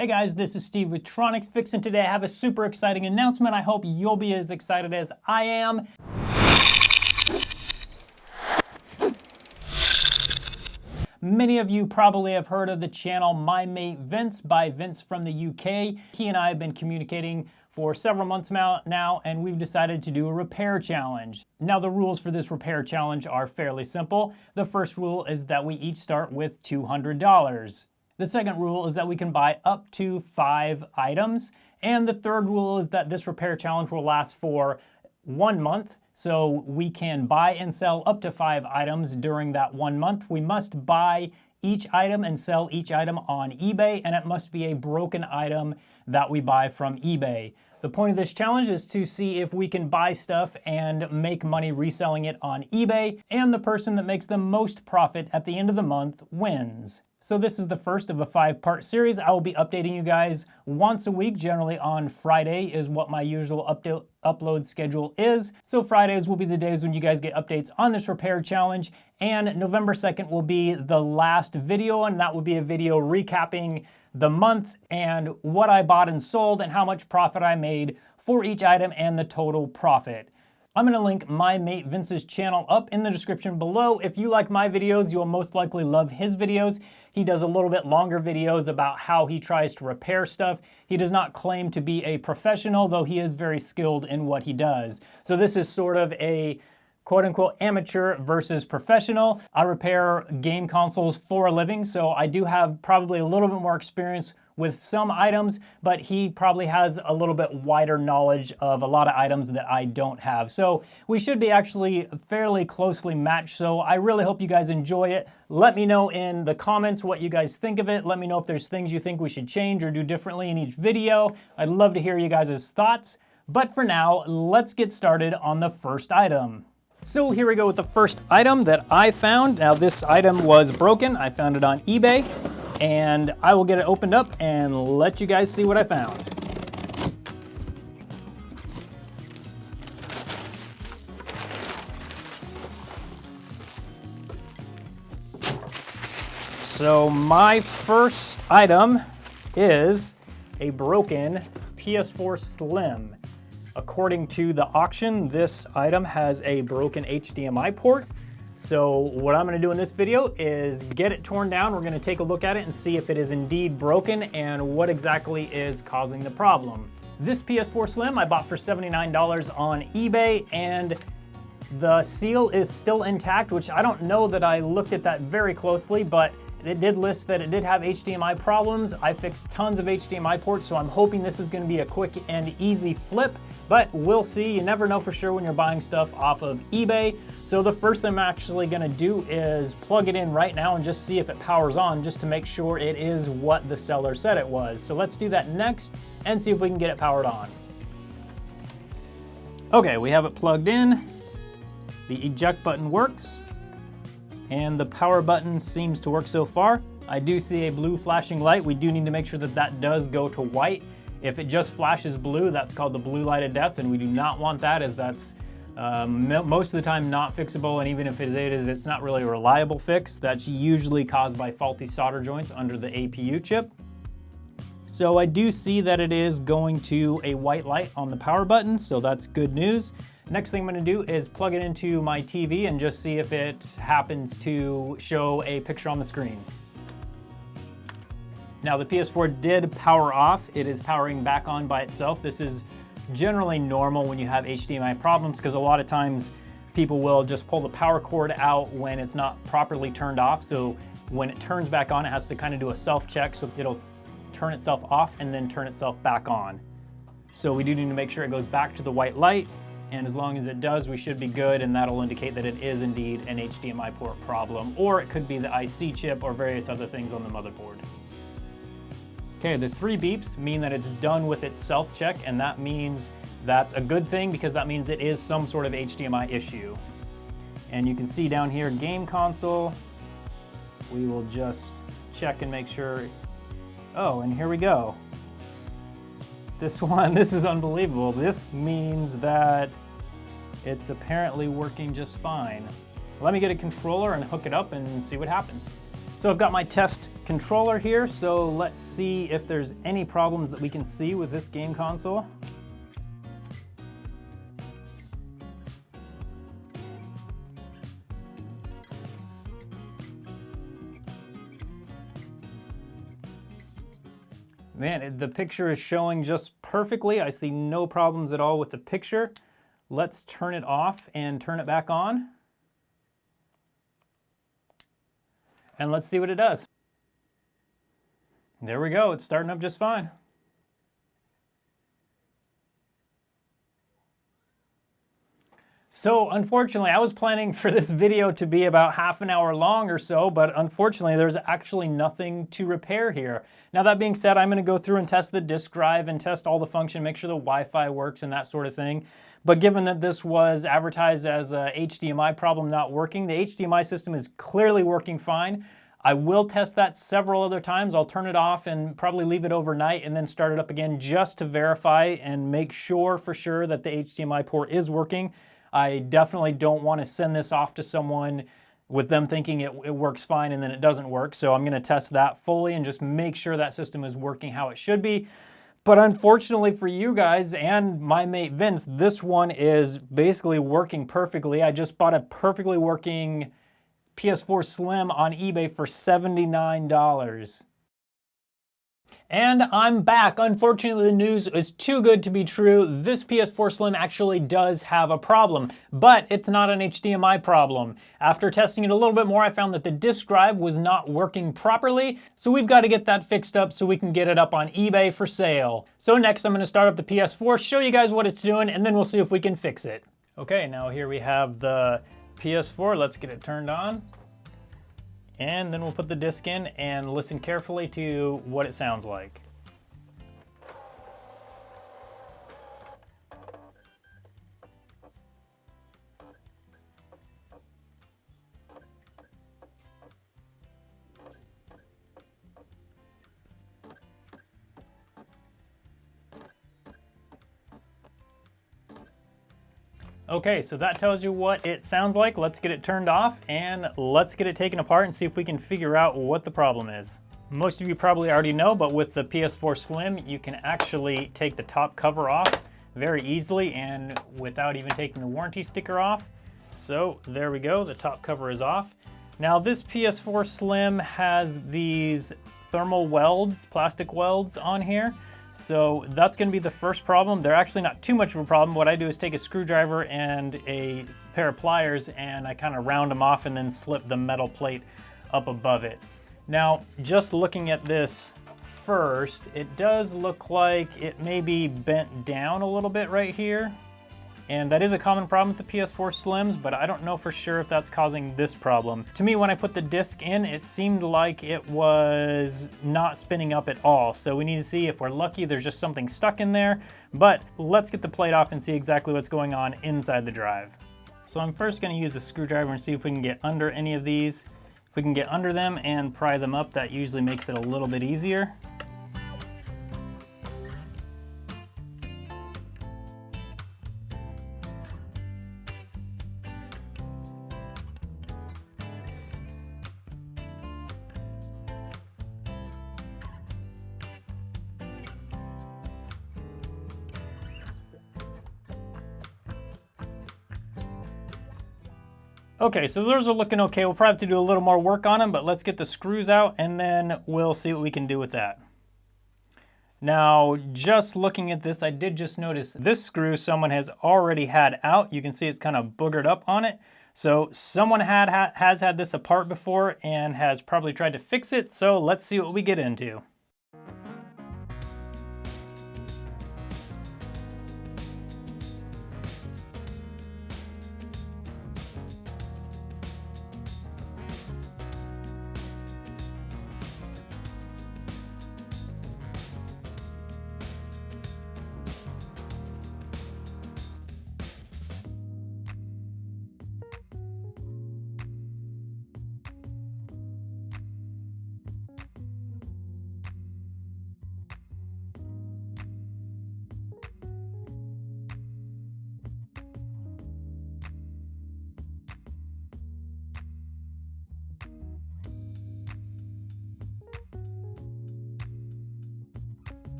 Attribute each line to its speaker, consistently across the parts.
Speaker 1: Hey guys, this is Steve with TronicsFix, and today I have a super exciting announcement. I hope you'll be as excited as I am. Many of you probably have heard of the channel MyMateVince by Vince from the UK. He and I have been communicating for several months now, and we've decided to do a repair challenge. Now, the rules for this repair challenge are fairly simple. The first rule is that we each start with $200. The second rule is that we can buy up to 5 items. And the third rule is that this repair challenge will last for 1 month. So we can buy and sell up to 5 items during that 1 month. We must buy each item and sell each item on eBay, and it must be a broken item that we buy from eBay. The point of this challenge is to see if we can buy stuff and make money reselling it on eBay, and the person that makes the most profit at the end of the month wins. So this is the first of a 5-part series. I will be updating you guys once a week. Generally on Friday is what my usual upload schedule is. So Fridays will be the days when you guys get updates on this repair challenge. And November 2nd will be the last video, and that will be a video recapping the month and what I bought and sold and how much profit I made for each item and the total profit. I'm going to link MyMateVince's channel up in the description below. If you like my videos, you'll most likely love his videos. He does a little bit longer videos about how he tries to repair stuff. He does not claim to be a professional, though he is very skilled in what he does. So this is sort of a quote-unquote amateur versus professional. I repair game consoles for a living, so I do have probably a little bit more experience with some items, but he probably has a little bit wider knowledge of a lot of items that I don't have. So we should be actually fairly closely matched, so I really hope you guys enjoy it. Let me know in the comments what you guys think of it. Let me know if there's things you think we should change or do differently in each video. I'd love to hear you guys' thoughts. But for now, let's get started on the first item. So here we go with the first item that I found. Now this item was broken. I found it on eBay, and I will get it opened up and let you guys see what I found. So my first item is a broken PS4 Slim. According to the auction, this item has a broken HDMI port. So what I'm gonna do in this video is get it torn down. We're gonna take a look at it and see if it is indeed broken and what exactly is causing the problem. This PS4 Slim I bought for $79 on eBay, and the seal is still intact, which I don't know that I looked at that very closely, but it did list that it did have HDMI problems. I fixed tons of HDMI ports, so I'm hoping this is gonna be a quick and easy flip, but we'll see. You never know for sure when you're buying stuff off of eBay. So the first thing I'm actually gonna do is plug it in right now and just see if it powers on, just to make sure it is what the seller said it was. So let's do that next and see if we can get it powered on. Okay, we have it plugged in. The eject button works, and the power button seems to work so far. I do see a blue flashing light. We do need to make sure that that does go to white. If it just flashes blue, that's called the blue light of death, and we do not want that, as that's most of the time not fixable, and even if it is, it's not really a reliable fix. That's usually caused by faulty solder joints under the APU chip. So I do see that it is going to a white light on the power button, so that's good news. Next thing I'm gonna do is plug it into my TV and just see if it happens to show a picture on the screen. Now the PS4 did power off. It is powering back on by itself. This is generally normal when you have HDMI problems, because a lot of times people will just pull the power cord out when it's not properly turned off. So when it turns back on, it has to kind of do a self-check, so it'll turn itself off and then turn itself back on. So we do need to make sure it goes back to the white light. And as long as it does, we should be good, and that'll indicate that it is indeed an HDMI port problem, or it could be the IC chip or various other things on the motherboard. Okay, the 3 beeps mean that it's done with its self-check, and that means that's a good thing, because that means it is some sort of HDMI issue. And you can see down here, game console. We will just check and make sure. Oh, and here we go. This is unbelievable. This means that it's apparently working just fine. Let me get a controller and hook it up and see what happens. So I've got my test controller here, so let's see if there's any problems that we can see with this game console. Man, the picture is showing just perfectly. I see no problems at all with the picture. Let's turn it off and turn it back on. And let's see what it does. There we go, it's starting up just fine. So unfortunately, I was planning for this video to be about half an hour long or so, but unfortunately there's actually nothing to repair here. Now that being said, I'm gonna go through and test the disk drive and test all the function, make sure the Wi-Fi works and that sort of thing. But given that this was advertised as a HDMI problem not working, the HDMI system is clearly working fine. I will test that several other times. I'll turn it off and probably leave it overnight and then start it up again just to verify and make sure for sure that the HDMI port is working. I definitely don't want to send this off to someone with them thinking it works fine and then it doesn't work. So I'm going to test that fully and just make sure that system is working how it should be. But unfortunately for you guys and MyMateVince, this one is basically working perfectly. I just bought a perfectly working PS4 Slim on eBay for $79. And I'm back. Unfortunately, the news is too good to be true. This PS4 Slim actually does have a problem, but it's not an HDMI problem. After testing it a little bit more, I found that the disk drive was not working properly, so we've got to get that fixed up so we can get it up on eBay for sale. So next I'm going to start up the PS4, show you guys what it's doing, and then we'll see if we can fix it. Okay, now here we have the PS4. Let's get it turned on. And then we'll put the disc in and listen carefully to what it sounds like. Okay, so that tells you what it sounds like. Let's get it turned off and let's get it taken apart and see if we can figure out what the problem is. Most of you probably already know, but with the PS4 Slim, you can actually take the top cover off very easily and without even taking the warranty sticker off. So there we go, the top cover is off. Now this PS4 Slim has these thermal welds, plastic welds on here. So that's going to be the first problem. They're actually not too much of a problem. What I do is take a screwdriver and a pair of pliers and I kind of round them off and then slip the metal plate up above it. Now, just looking at this first, it does look like it may be bent down a little bit right here. And that is a common problem with the PS4 Slims, but I don't know for sure if that's causing this problem. To me, when I put the disc in, it seemed like it was not spinning up at all. So we need to see if we're lucky, there's just something stuck in there. But let's get the plate off and see exactly what's going on inside the drive. So I'm first gonna use a screwdriver and see if we can get under any of these. If we can get under them and pry them up, that usually makes it a little bit easier. Okay, so those are looking okay. We'll probably have to do a little more work on them, but let's get the screws out and then we'll see what we can do with that. Now, just looking at this, I did just notice this screw someone has already had out. You can see it's kind of boogered up on it. So someone has had this apart before and has probably tried to fix it. So let's see what we get into.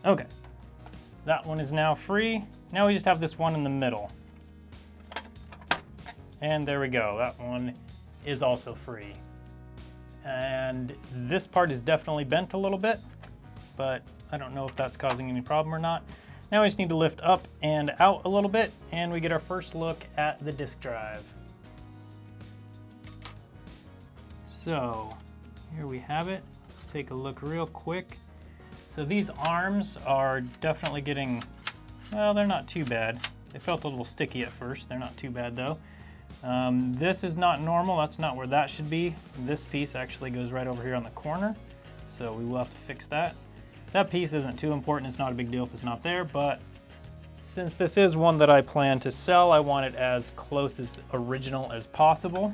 Speaker 1: Okay, that one is now free. Now we just have this one in the middle. And there we go, that one is also free. And this part is definitely bent a little bit, but I don't know if that's causing any problem or not. Now we just need to lift up and out a little bit, and we get our first look at the disk drive. So here we have it. Let's take a look real quick. So these arms are definitely getting, well, they're not too bad. They felt a little sticky at first. They're not too bad though. This is not normal. That's not where that should be. This piece actually goes right over here on the corner. So we will have to fix that. That piece isn't too important. It's not a big deal if it's not there, but since this is one that I plan to sell, I want it as close as original as possible.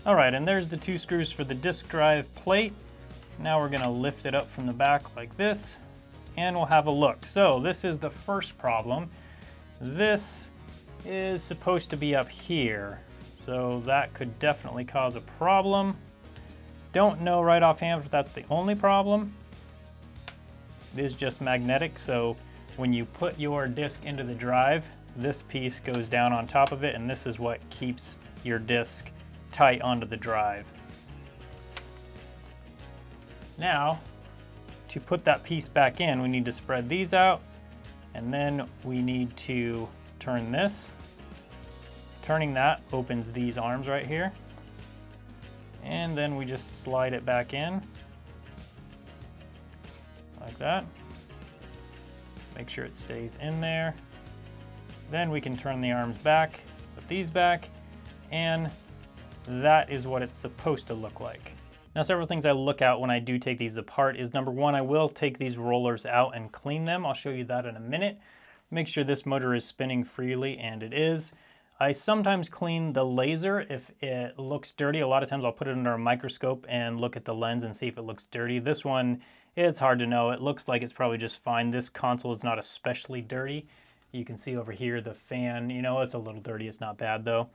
Speaker 1: All right, and there's the 2 screws for the disk drive plate. Now we're gonna lift it up from the back like this, and we'll have a look. So this is the first problem. This is supposed to be up here, so that could definitely cause a problem. Don't know right offhand if that's the only problem. It is just magnetic, so when you put your disk into the drive, this piece goes down on top of it, and this is what keeps your disk tight onto the drive. Now, to put that piece back in, we need to spread these out, and then we need to turn this. Turning that opens these arms right here, and then we just slide it back in like that. Make sure it stays in there. Then we can turn the arms back, put these back, and that is what it's supposed to look like. Now, several things I look at when I do take these apart is, number one, I will take these rollers out and clean them. I'll show you that in a minute. Make sure this motor is spinning freely, and it is. I sometimes clean the laser if it looks dirty. A lot of times I'll put it under a microscope and look at the lens and see if it looks dirty. This one, it's hard to know. It looks like it's probably just fine. This console is not especially dirty. You can see over here the fan, you know, it's a little dirty. It's not bad though.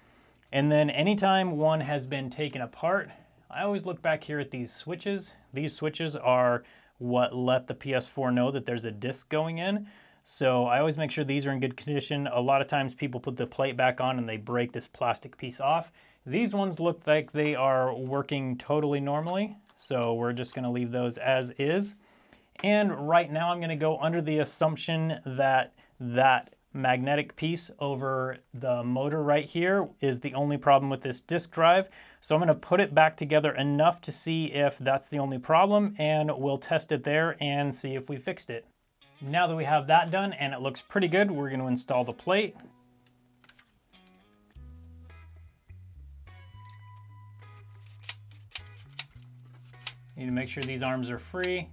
Speaker 1: And then anytime one has been taken apart, I always look back here at these switches. These switches are what let the PS4 know that there's a disc going in. So I always make sure these are in good condition. A lot of times people put the plate back on and they break this plastic piece off. These ones look like they are working totally normally. So we're just gonna leave those as is. And right now I'm gonna go under the assumption that that magnetic piece over the motor right here is the only problem with this disk drive. So I'm going to put it back together enough to see if that's the only problem, and we'll test it there and see if we fixed it. Now that we have that done and it looks pretty good, we're going to install the plate. Need to make sure these arms are free.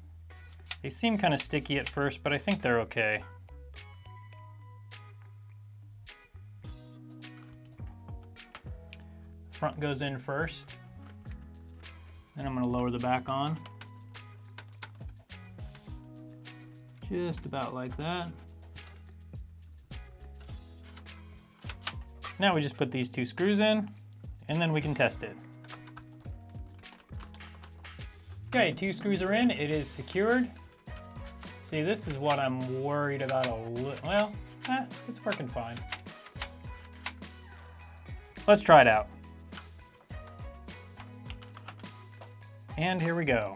Speaker 1: They seem kind of sticky at first, but I think they're okay. Front goes in first, then I'm going to lower the back on, just about like that. Now we just put these 2 screws in, and then we can test it. Okay, 2 screws are in, it is secured. See, this is what I'm worried about a little, well, it's working fine. Let's try it out. And here we go.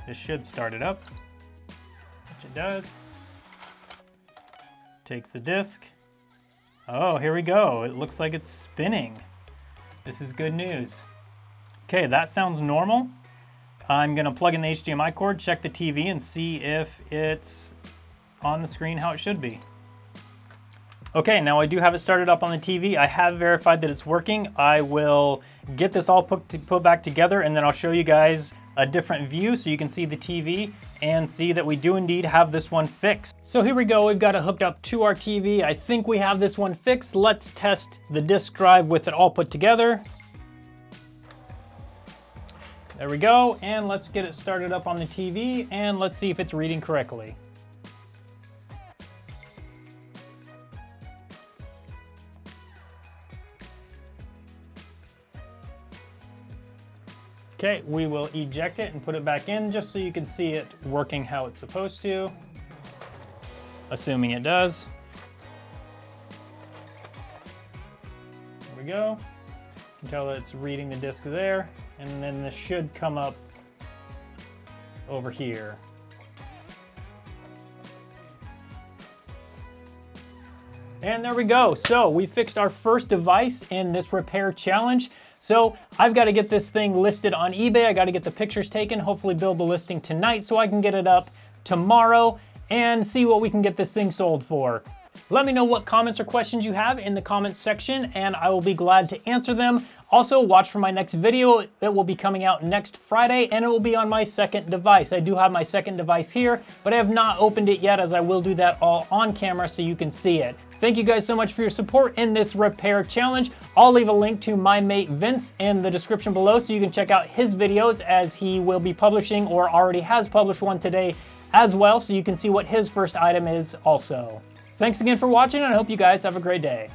Speaker 1: This should start it up, which it does. Takes the disc. Oh, here we go. It looks like it's spinning. This is good news. Okay, that sounds normal. I'm gonna plug in the HDMI cord, check the TV, and see if it's on the screen how it should be. Okay, now I do have it started up on the TV. I have verified that it's working. I will get this all put back together, and then I'll show you guys a different view so you can see the TV and see that we do indeed have this one fixed. So here we go, we've got it hooked up to our TV. I think we have this one fixed. Let's test the disk drive with it all put together. There we go, and let's get it started up on the TV, and let's see if it's reading correctly. Okay, we will eject it and put it back in just so you can see it working how it's supposed to, assuming it does. There we go. You can tell that it's reading the disc there, and then this should come up over here. And there we go. So we fixed our first device in this repair challenge. So I've got to get this thing listed on eBay. I got to get the pictures taken, hopefully build the listing tonight so I can get it up tomorrow and see what we can get this thing sold for. Let me know what comments or questions you have in the comments section and I will be glad to answer them. Also, watch for my next video. It will be coming out next Friday and it will be on my second device. I do have my second device here, but I have not opened it yet as I will do that all on camera so you can see it. Thank you guys so much for your support in this repair challenge. I'll leave a link to MyMateVince in the description below so you can check out his videos as he will be publishing or already has published one today as well so you can see what his first item is also. Thanks again for watching and I hope you guys have a great day.